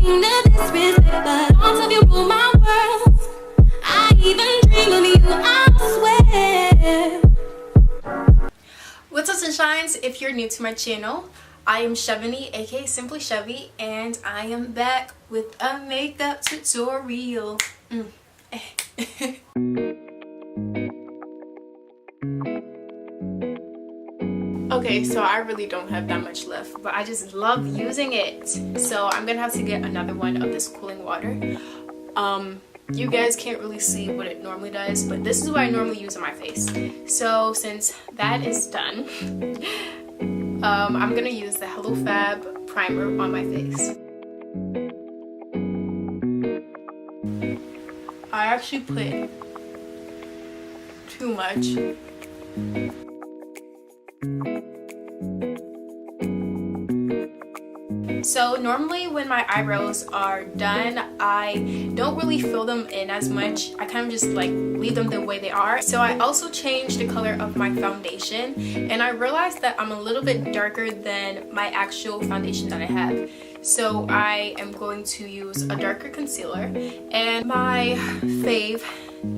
mean to disrespect, but thoughts of you rule my world. I even dream of you, I swear. What's up, sunshines? If you're new to my channel, I am Chevanie, aka SimplyChevy, and I am back with a makeup tutorial. Okay, so I really don't have that much left, but I just love using it. So I'm gonna have to get another one of this cooling water. You guys can't really see what it normally does, but this is what I normally use on my face. So since that is done, I'm gonna use the Hello Fab primer on my face. I actually put too much. So normally when my eyebrows are done, I don't really fill them in as much. I kind of just like leave them the way they are. So I also changed the color of my foundation, and I realized that I'm a little bit darker than my actual foundation that I have. So I am going to use a darker concealer and my fave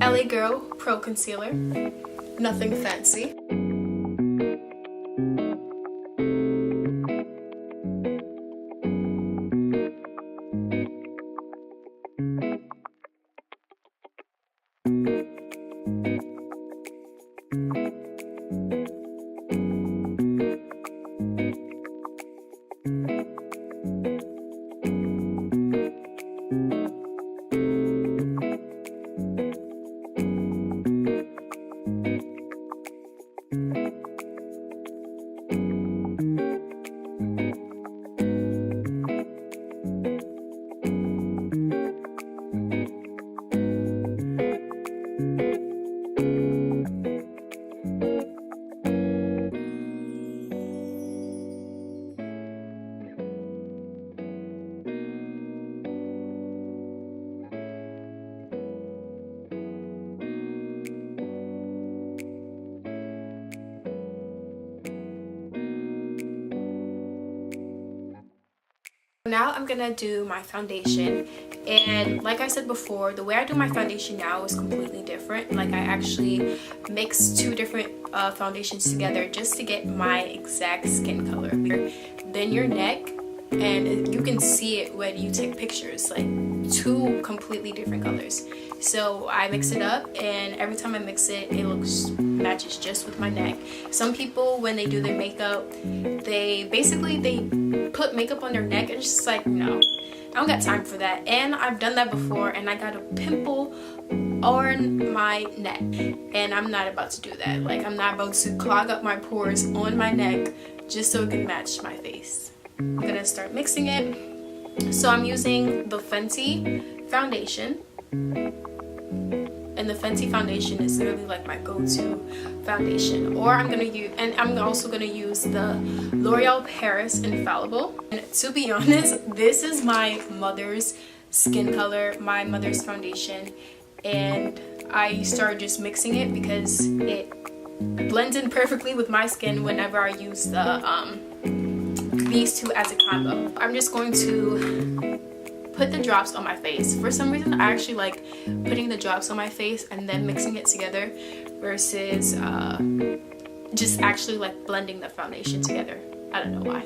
LA Girl Pro Concealer. Nothing fancy. Now I'm gonna do my foundation, and like I said before, the way I do my foundation now is completely different. Like I actually mix two different foundations together just to get my exact skin color. Then your neck, and you can see it when you take pictures, like two completely different colors. So I mix it up, and every time I mix it, it matches just with my neck. Some people, when they do their makeup, they put makeup on their neck, and it's just like, no, I don't got time for that. And I've done that before, and I got a pimple on my neck, and I'm not about to do that. Like, I'm not about to clog up my pores on my neck just so it can match my face. I'm gonna start mixing it. So I'm using the Fenty Foundation, and the Fenty Foundation is literally like my go-to foundation. Or I'm also gonna use the L'Oreal Paris Infallible. And to be honest, this is my mother's skin color, my mother's foundation, and I started just mixing it because it blends in perfectly with my skin whenever I use these two as a combo. I'm just going to put the drops on my face. For some reason, I actually like putting the drops on my face and then mixing it together versus just actually like blending the foundation together. I don't know why.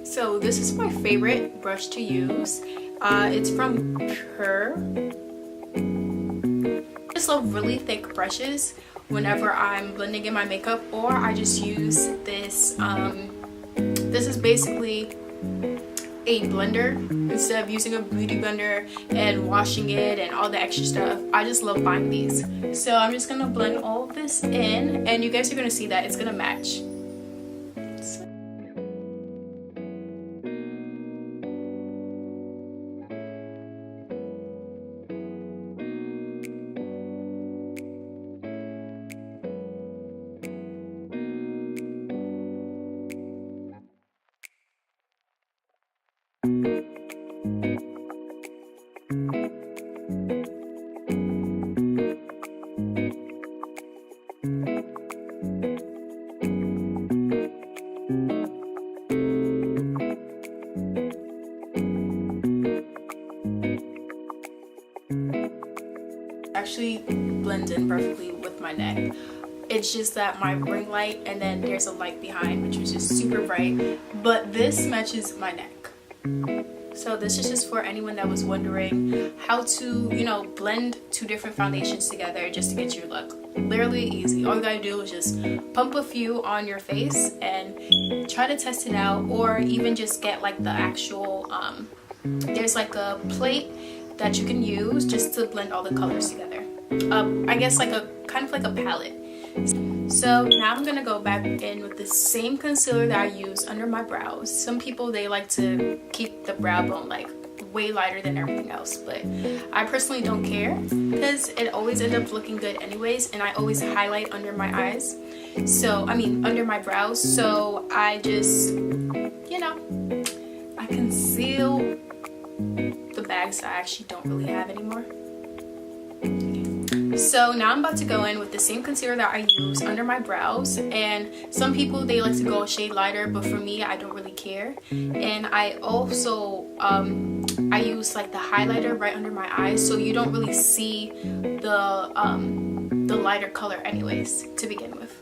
So this is my favorite brush to use. It's from Pure. I just love really thick brushes whenever I'm blending in my makeup, or I just use this. This is basically a blender instead of using a beauty blender and washing it and all the extra stuff. I just love buying these. So I'm just gonna blend all of this in, and you guys are gonna see that it's gonna match. actually blends in perfectly with my neck. It's just that my ring light and then there's a light behind, which is just super bright, but this matches my neck. So this is just for anyone that was wondering how to, you know, blend two different foundations together just to get your look. Literally easy. All you gotta do is just pump a few on your face and try to test it out, or even just get like the actual there's like a plate that you can use just to blend all the colors together. I guess like a kind of like a palette. So now I'm gonna go back in with the same concealer that I use under my brows. Some people, they like to keep the brow bone like way lighter than everything else, but I personally don't care because it always ends up looking good anyways, and I always highlight under my eyes, so I mean under my brows, so I just, you know, I conceal the bags that I actually don't really have anymore. So now I'm about to go in with the same concealer that I use under my brows, and some people, they like to go a shade lighter, but for me, I don't really care. And I also I use like the highlighter right under my eyes, so you don't really see the lighter color anyways to begin with.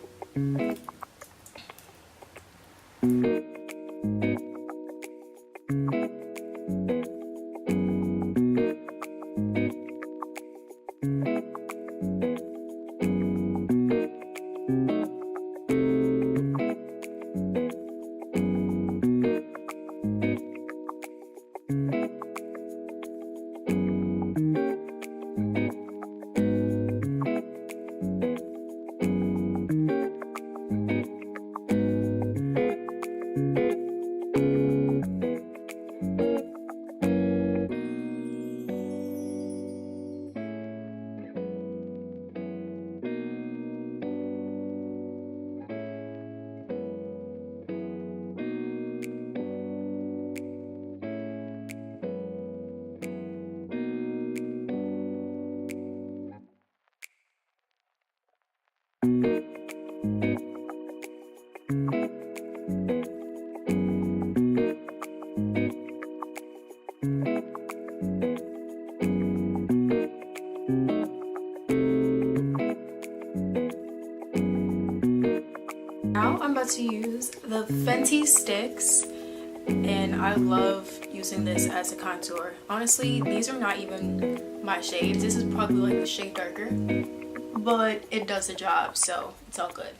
Now I'm about to use the Fenty sticks, and I love using this as a contour. Honestly, these are not even my shades. This is probably like a shade darker, but it does the job, so it's all good.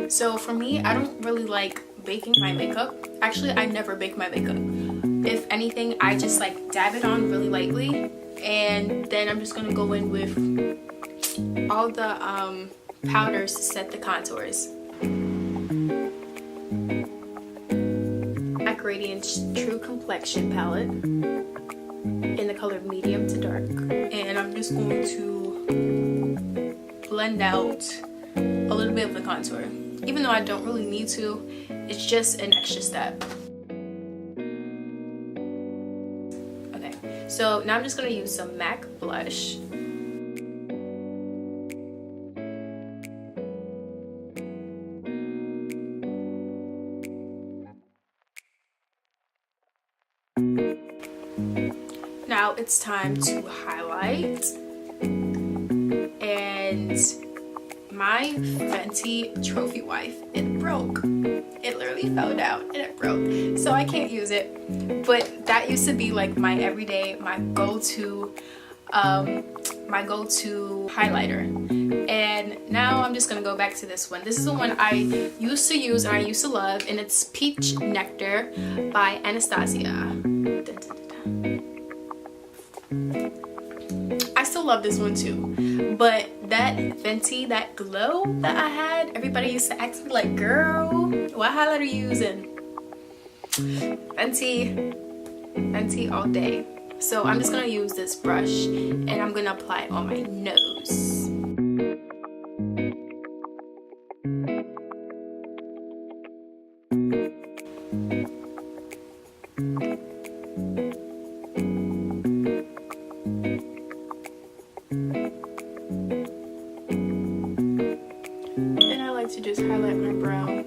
So for me, I don't really like baking my makeup. Actually, I never bake my makeup. If anything, I just like dab it on really lightly, and then I'm just gonna go in with all the powders to set the contours. My Gradient's True Complexion palette in the color medium to dark, and I'm just going to blend out a little bit of the contour. Even though I don't really need to, it's just an extra step. Okay, so now I'm just gonna use some MAC blush. now it's time to highlight. And my Fenty trophy wife, it broke. It literally fell down and it broke, so I can't use it. But that used to be like my everyday, my go-to highlighter. And now I'm just gonna go back to this one. This is the one I used to use and I used to love, and it's Peach Nectar by Anastasia. I still love this one too, but that Fenty, that glow that I had, everybody used to ask me like, girl, what highlighter are you using? Fenty all day. So I'm just gonna use this brush and I'm gonna apply it on my nose. To just highlight my brow.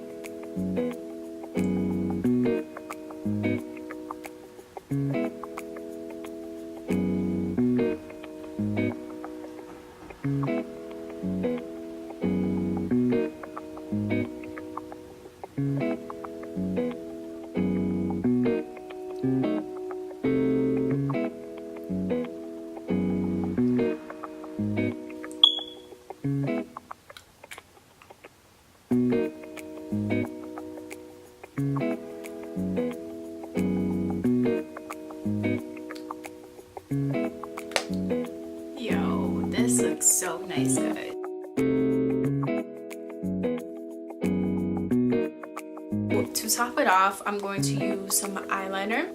This looks so nice, guys. To top it off, I'm going to use some eyeliner.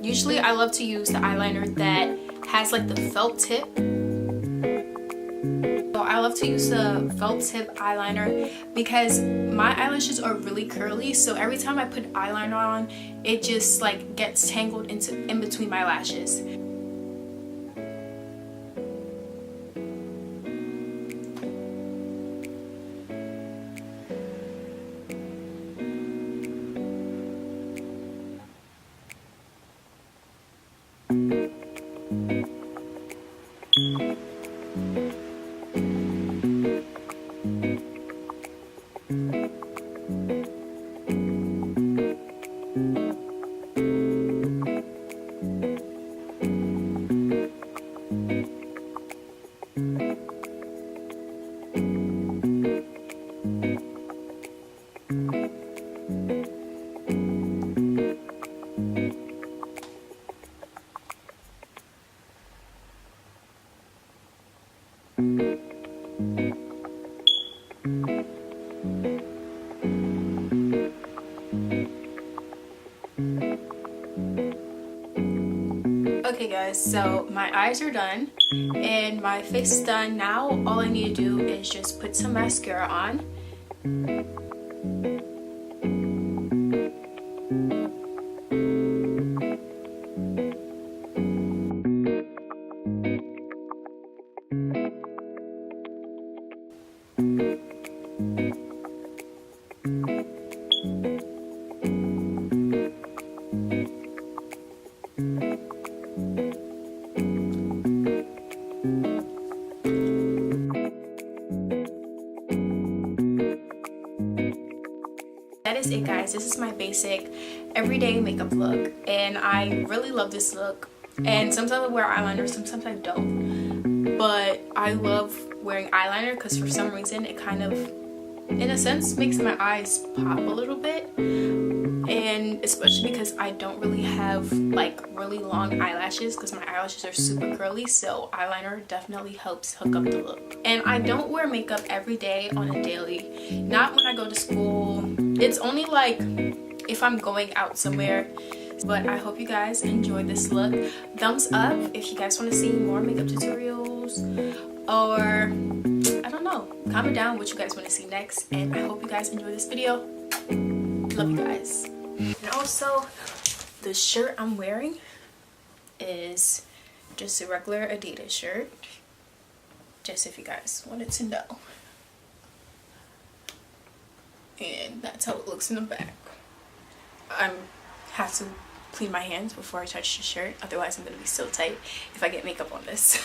Usually I love to use the eyeliner that has like the felt tip. So I love to use the felt tip eyeliner because my eyelashes are really curly, so every time I put eyeliner on, it just like gets tangled in between my lashes. Okay guys, so my eyes are done and my face is done. Now all I need to do is just put some mascara on. That is it, guys. This is my basic everyday makeup look, and I really love this look. And sometimes I wear eyeliner, sometimes I don't, but I love wearing eyeliner because for some reason it kind of, in a sense, makes my eyes pop a little bit. And especially because I don't really have like really long eyelashes because my eyelashes are super curly, so eyeliner definitely helps hook up the look. And I don't wear makeup every day on a daily, not when I go to school. It's only like if I'm going out somewhere. But I hope you guys enjoyed this look. Thumbs up if you guys want to see more makeup tutorials, or I don't know, comment down what you guys want to see next. And I hope you guys enjoy this video. Love you guys. And also, the shirt I'm wearing is just a regular Adidas shirt, just if you guys wanted to know. And that's how it looks in the back. I'm have to clean my hands before I touch the shirt, otherwise I'm gonna be so tight if I get makeup on this.